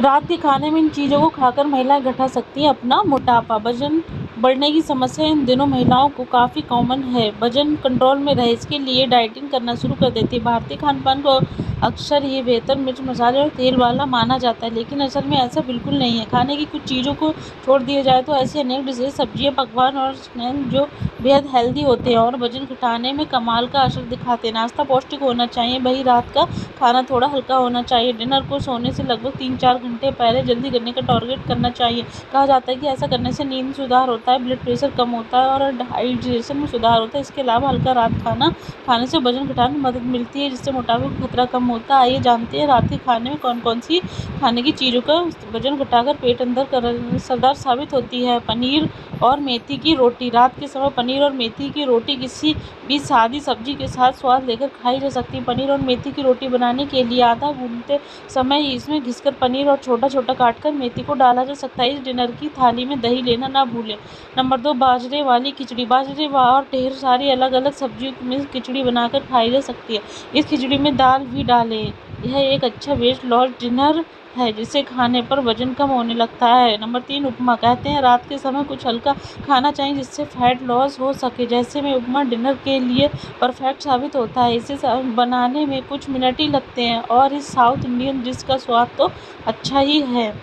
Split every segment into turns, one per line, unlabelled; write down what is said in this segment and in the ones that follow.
रात के खाने में इन चीज़ों को खाकर महिलाएं घटा सकती हैं अपना मोटापा। वजन बढ़ने की समस्या इन दिनों महिलाओं को काफ़ी कॉमन है। वजन कंट्रोल में रहे इसके लिए डाइटिंग करना शुरू कर देती है। भारतीय खान पान को अक्सर ये बेहतर मिर्च मसाले और तेल वाला माना जाता है, लेकिन असल में ऐसा बिल्कुल नहीं है। खाने की कुछ चीज़ों को छोड़ दिया जाए तो ऐसी अनेक डिशेज, सब्जियाँ, पकवान और स्नैक्स जो बेहद हेल्दी होते हैं और वजन घटाने में कमाल का असर दिखाते हैं। नाश्ता पौष्टिक होना चाहिए, वही रात का खाना थोड़ा हल्का होना चाहिए। डिनर को सोने से लगभग 3-4 घंटे पहले जल्दी करने का टारगेट करना चाहिए। कहा जाता है कि ऐसा करने से नींद में सुधार होता है, ब्लड प्रेशर कम होता है और हाइड्रेशन में सुधार होता है। इसके अलावा हल्का रात खाना खाने से वजन घटाने में मदद मिलती है, जिससे मोटापे का खतरा कम होता है। आइए जानते हैं रात के खाने में कौन कौन सी खाने की चीज़ों का वजन घटाकर पेट अंदर कर सरदार साबित होती है। पनीर और मेथी की रोटी। रात के समय पनीर और मेथी की रोटी किसी भी सादी सब्जी के साथ स्वाद लेकर खाई जा सकती है। पनीर और मेथी की रोटी बनाने के लिए आधा भूनते समय इसमें घिसकर पनीर और छोटा छोटा काटकर मेथी को डाला जा सकता है। इस डिनर की थाली में दही लेना ना भूलें। नंबर 2, बाजरे वाली खिचड़ी। बाजरे और ढेर सारी अलग अलग सब्जियों में खिचड़ी बनाकर खाई जा सकती है। इस खिचड़ी में दाल भी डालें। यह एक अच्छा वेट लॉस डिनर है, जिसे खाने पर वजन कम होने लगता है। नंबर 3, उपमा। कहते हैं रात के समय कुछ हल्का खाना चाहिए जिससे फैट लॉस हो सके। जैसे में उपमा डिनर के लिए परफेक्ट साबित होता है। इसे बनाने में कुछ मिनट ही लगते हैं और इस साउथ इंडियन डिश का स्वाद तो अच्छा ही है।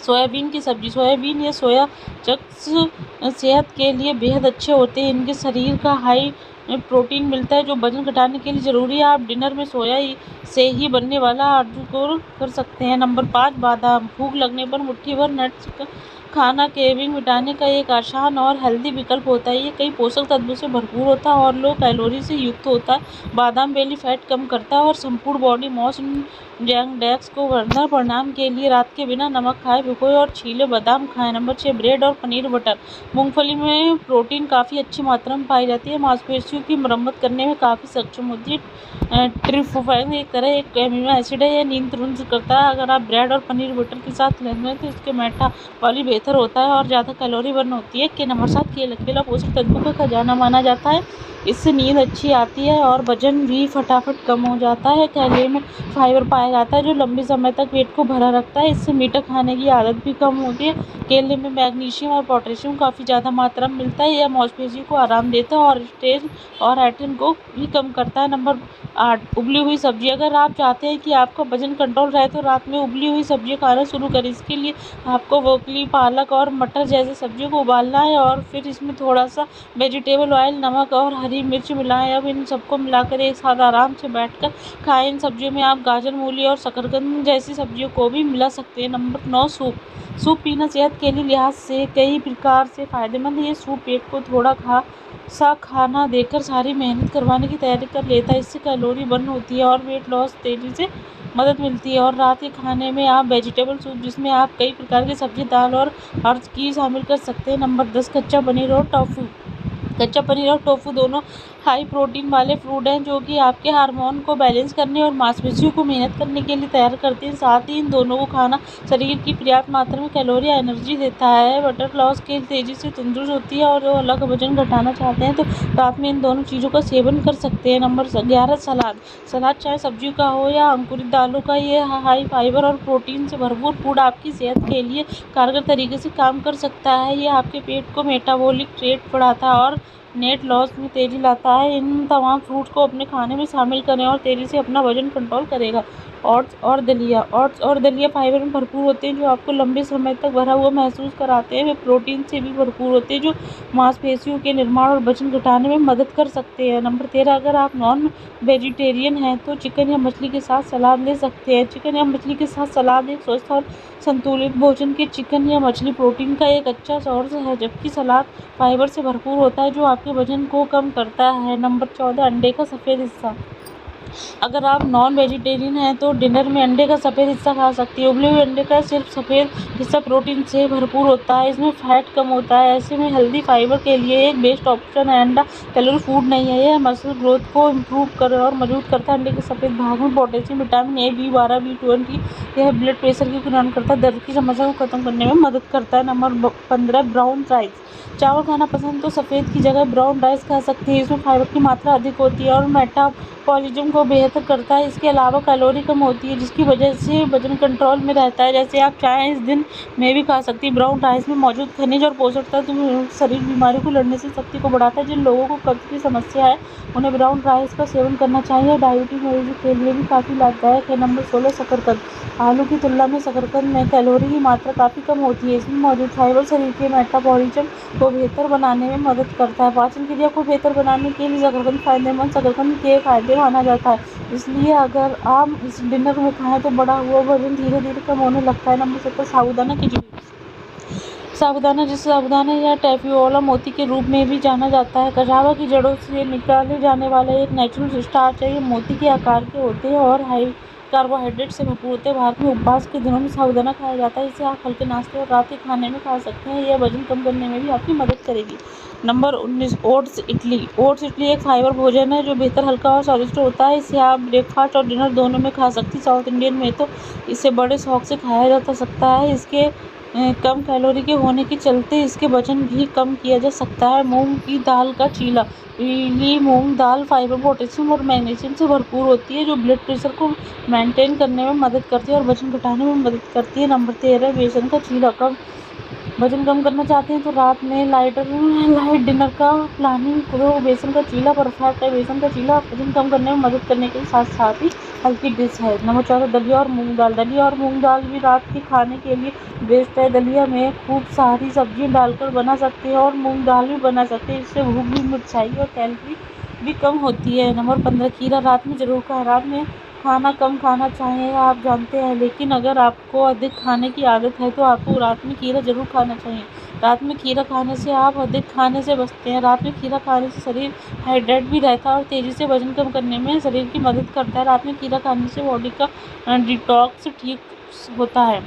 सोयाबीन की सब्जी। सोयाबीन या सोया चंक्स सेहत के लिए बेहद अच्छे होते हैं। इनके शरीर का हाई प्रोटीन मिलता है जो वजन घटाने के लिए ज़रूरी है। आप डिनर में सोया से ही बनने वाला आर्डर कर सकते हैं। नंबर 5, बादाम। भूख लगने पर मुट्ठी भर नट्स खाना क्रेविंग मिटाने का एक आसान और हेल्दी विकल्प होता है। ये कई पोषक तत्वों से भरपूर होता है और लो कैलोरी से युक्त होता है। बादाम बेली फैट कम करता है और संपूर्ण बॉडी मॉस डेक्स को बढ़ना परिणाम के लिए रात के बिना नमक खाए भिगोए और छीले बादाम खाएं। नंबर 6, ब्रेड और पनीर बटर। मूंगफली में प्रोटीन काफ़ी अच्छी मात्रा में पाई जाती है। मांसपेशियों की मरम्मत करने में काफ़ी सक्षम होती है। ट्रिप्टोफैन एक तरह एक एमिनो एसिड है, यह नींद तुरंत करता है। अगर आप ब्रेड और पनीर बटर के साथ लेते हैं तो इसके मेटाबॉलिज्म बेहतर होता है और ज़्यादा कैलोरी बर्न होती है। नंबर 7, केला पोषक तत्वों का खजाना माना जाता है। इससे नींद अच्छी आती है और वजन भी फटाफट कम हो जाता है। केले में फाइबर पाया जाता है जो लंबे समय तक पेट को भरा रखता है। इससे मीठा खाने की आदत भी कम होती है। केले में मैग्नीशियम और पोटेशियम काफ़ी ज़्यादा मात्रा में मिलता है। यह मांसपेशियों को आराम देता है और स्ट्रेस और एटन को भी कम करता है। नंबर 8, उबली हुई सब्जी। अगर आप चाहते हैं कि आपका वजन कंट्रोल रहे तो रात में उबली हुई सब्जियां खाना शुरू करें। इसके लिए आपको ब्रोकली, पालक और मटर जैसी सब्जियों को उबालना है और फिर इसमें थोड़ा सा वेजिटेबल ऑयल, नमक और हरी मिर्च मिलाएं। अब इन सबको मिलाकर एक साथ आराम से बैठकर खाएं। इन सब्जियों में आप गाजर, मूली और शकरकंद जैसी सब्जियों को भी मिला सकते हैं। Number 9, soup. सूप पीना सेहत के लिए लिहाज से कई प्रकार से फ़ायदेमंद है। ये सूप पेट को थोड़ा खाना देकर सारी मेहनत करवाने की तैयारी कर लेता है। इससे कैलोरी बर्न होती है और वेट लॉस तेज़ी से मदद मिलती है। और रात के खाने में आप वेजिटेबल सूप, जिसमें आप कई प्रकार की सब्जी, दाल और अर्ज की शामिल कर सकते हैं। नंबर 10, कच्चा पनीर और टोफू। कच्चा पनीर और टोफू दोनों हाई प्रोटीन वाले फूड हैं जो कि आपके हार्मोन को बैलेंस करने और मांसपेशियों को मेहनत करने के लिए तैयार करते हैं। साथ ही इन दोनों को खाना शरीर की पर्याप्त मात्रा में कैलोरी और एनर्जी देता है। बटर लॉस के तेज़ी से तंदुरुस्त होती है और जो अलग वजन घटाना चाहते हैं तो रात में इन दोनों चीज़ों का सेवन कर सकते हैं। नंबर 11, सलाद। सलाद चाहे सब्जियों का हो या अंकुरित दालों का, ये हाई फाइबर और प्रोटीन से भरपूर फूड आपकी सेहत के लिए कारगर तरीके से काम कर सकता है। ये आपके पेट को मेटाबॉलिक रेट बढ़ाता है और नेट लॉस में तेज़ी लाता है। इन तमाम फ्रूट्स को अपने खाने में शामिल करें और तेज़ी से अपना वजन कंट्रोल करेगा। ओट्स और दलिया। ओट्स और दलिया फाइबर में भरपूर होते हैं जो आपको लंबे समय तक भरा हुआ महसूस कराते हैं। वे प्रोटीन से भी भरपूर होते हैं जो मांसपेशियों के निर्माण और वजन घटाने में मदद कर सकते हैं। नंबर 13, अगर आप नॉन वेजिटेरियन हैं तो चिकन या मछली के साथ सलाद ले सकते हैं। चिकन या मछली के साथ सलाद एक स्वस्थ और संतुलित भोजन के चिकन या मछली प्रोटीन का एक अच्छा सोर्स है, जबकि सलाद फाइबर से भरपूर होता है जो आपके वजन को कम करता है। नंबर 14, अंडे का सफ़ेद हिस्सा। अगर आप नॉन वेजिटेरियन हैं तो डिनर में अंडे का सफ़ेद हिस्सा खा सकती है। उबले हुए अंडे का सिर्फ सफ़ेद हिस्सा प्रोटीन से भरपूर होता है, इसमें फैट कम होता है। ऐसे में हेल्दी फाइबर के लिए एक बेस्ट ऑप्शन है। अंडा कैलोरी फूड नहीं है, यह मसल ग्रोथ को इम्प्रूव कर और मजबूत करता है। अंडे के सफ़ेद भाग में potassium, vitamin A, B12, B20, यह ब्लड प्रेशर की नियंत्रण करता है, दर्द की समस्या को खत्म करने में मदद करता है। Number 15, brown rice. चावल खाना पसंद तो सफ़ेद की जगह ब्राउन राइस खा सकते हैं। इसमें फाइबर की मात्रा अधिक होती है और मेटाबॉलिज्म को बेहतर करता है। इसके अलावा कैलोरी कम होती है जिसकी वजह से वजन कंट्रोल में रहता है। जैसे आप चाहें इस दिन में भी खा सकती हैं। ब्राउन राइस में मौजूद खनिज और पोषक तत्व शरीर बीमारी को लड़ने से शक्ति को बढ़ाता है। जिन लोगों को कब्ज की समस्या है उन्हें ब्राउन राइस का सेवन करना चाहिए। डायबिटीज मरीजों के लिए भी काफ़ी लाभदायक है। नंबर 16 शकरकंद। आलू की तुलना में शकरकंद में कैलोरी की मात्रा काफ़ी कम होती है। इसमें मौजूद फाइबर शरीर के मेटाबॉलिज्म को बेहतर बनाने में मदद करता है। पाचन क्रिया को बेहतर बनाने के लिए शकरकंद फायदेमंद शकरकंद के फायदे माना जाता है। इसलिए अगर आप इस डिनर में खाएं तो बढ़ा हुआ वजन धीरे धीरे कम होने लगता है। नंबर 17 साबूदाना खिचड़ी। साबूदाना, जिसे साबूदाना या टैपियोला मोती के रूप में भी जाना जाता है, कजावा की जड़ों से निकाले जाने वाला एक नेचुरल स्टार्च है। ये मोती के आकार के होते हैं और हाई कार्बोहाइड्रेट से भरपूर होते हैं। भारत में उपवास के दिनों में साबूदाना खाया जाता है। इसे आप हल्के नाश्ते और रात के खाने में खा सकते हैं। यह वजन कम करने में भी आपकी मदद करेगी। Number 19 oats idli. Oats idli एक फाइबर भोजन है जो बेहतर हल्का और स्वादिष्ट होता है। इसे आप ब्रेकफास्ट और डिनर दोनों में खा सकती हैं। साउथ इंडियन में तो इसे बड़े शौक से खाया जा सकता है। इसके कम कैलोरी के होने के चलते इसके वजन भी कम किया जा सकता है। मूंग की दाल का चीला। पीली मूंग दाल फाइबर, पोटेशियम और मैग्नीशियम से भरपूर होती है जो ब्लड प्रेशर को मेंटेन करने में मदद करती है और वजन घटाने में मदद करती है। नंबर 13 बेसन का चीला। वजन कम करना चाहते हैं तो रात में लाइट डिनर का प्लानिंग करो। बेसन का चीला परफेक्ट है। बेसन का चीला वजन कम करने में मदद करने के साथ साथ ही हल्की डिश है। नंबर 14 दलिया और मूंग दाल। दलिया और मूंग दाल भी रात के खाने के लिए बेस्ट है। दलिया में खूब सारी सब्जियां डालकर बना सकते हैं और मूंग दाल भी बना सकते हैं। इससे भूख भी मिट जाएगी और कैलोरी भी कम होती है। नंबर 15 खीरा रात में जरूर खाएं। रात में खाना कम खाना चाहिए आप जानते हैं, लेकिन अगर आपको अधिक खाने की आदत है तो आपको रात में खीरा जरूर खाना चाहिए। रात में खीरा खाने से आप अधिक खाने से बचते हैं। रात में खीरा खाने से शरीर हाइड्रेट भी रहता है और तेज़ी से वजन कम करने में शरीर की मदद करता है। रात में खीरा खाने से बॉडी का डिटॉक्स ठीक होता है।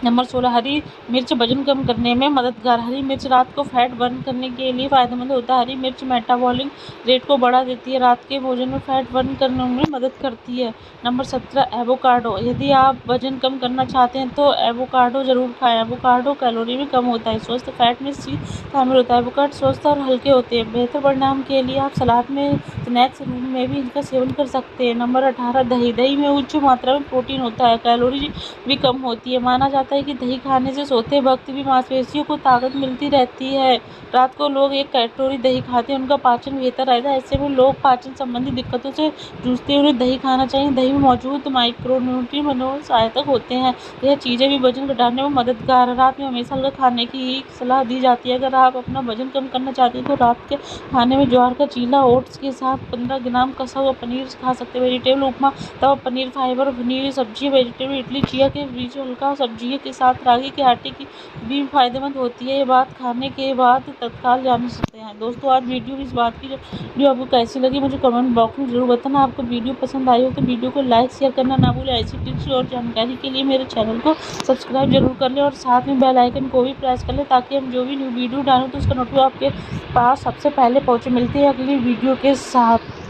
नंबर 16 हरी मिर्च वजन कम करने में मददगार। हरी मिर्च रात को फैट बर्न करने के लिए फ़ायदेमंद होता है। हरी मिर्च मेटाबॉलिक रेट को बढ़ा देती है। रात के भोजन में फैट बर्न करने में मदद करती है। Number 17 avocado. यदि आप वजन कम करना चाहते हैं तो एवोकाडो ज़रूर खाएं। एवोकाडो कैलोरी भी कम होता है। स्वस्थ फैट में सी शामिल होता है। एवोकाडो स्वस्थ और हल्के होते हैं। बेहतर परिणाम के लिए आप सलाद में स्नैक्स रूप में भी इनका सेवन कर सकते हैं। नंबर 18 दही। दही में उच्च मात्रा में प्रोटीन होता है। कैलोरी भी कम होती है। माना जाता है कि दही खाने से सोते वक्त भी मांसपेशियों को ताकत मिलती रहती है। रात को लोग एक कटोरी दही खाते हैं, उनका पाचन बेहतर रहता है। ऐसे में लोग पाचन संबंधी दिक्कतों से जूझते हैं, उन्हें दही खाना चाहिए। दही में मौजूद माइक्रोन्यूट्रिएंट मनोसहायक होते हैं। यह चीज़ें भी वजन घटाने में मददगार है। रात में हमेशा हल्का खाने की सलाह दी जाती है। अगर आप अपना वजन कम करना चाहते हैं तो रात के खाने में ज्वार का चीला ओट्स के साथ 15 ग्राम कसा हुआ पनीर खा सकते हैं। वेजिटेबल उपमा तवा पनीर फाइबर पनीर सब्जी वेजिटेबल इडली चिया के बीच हल्का सब्जी के साथ रागी के आटे की भी फायदेमंद होती है। ये बात खाने के बाद तत्काल जान सकते हैं। दोस्तों आज वीडियो इस बात की जो आपको कैसी लगी मुझे कमेंट बॉक्स में जरूर बताना। आपको वीडियो पसंद आई हो तो वीडियो को लाइक शेयर करना ना भूलें। ऐसी टिप्स और जानकारी के लिए मेरे चैनल को सब्सक्राइब जरूर कर लें और साथ में बेल आइकन को भी प्रेस कर लें ताकि हम जो भी न्यू वीडियो डालें तो उसका नोटिफिकेशन आपके पास सबसे पहले पहुँचे। मिलते हैं अगली वीडियो के साथ।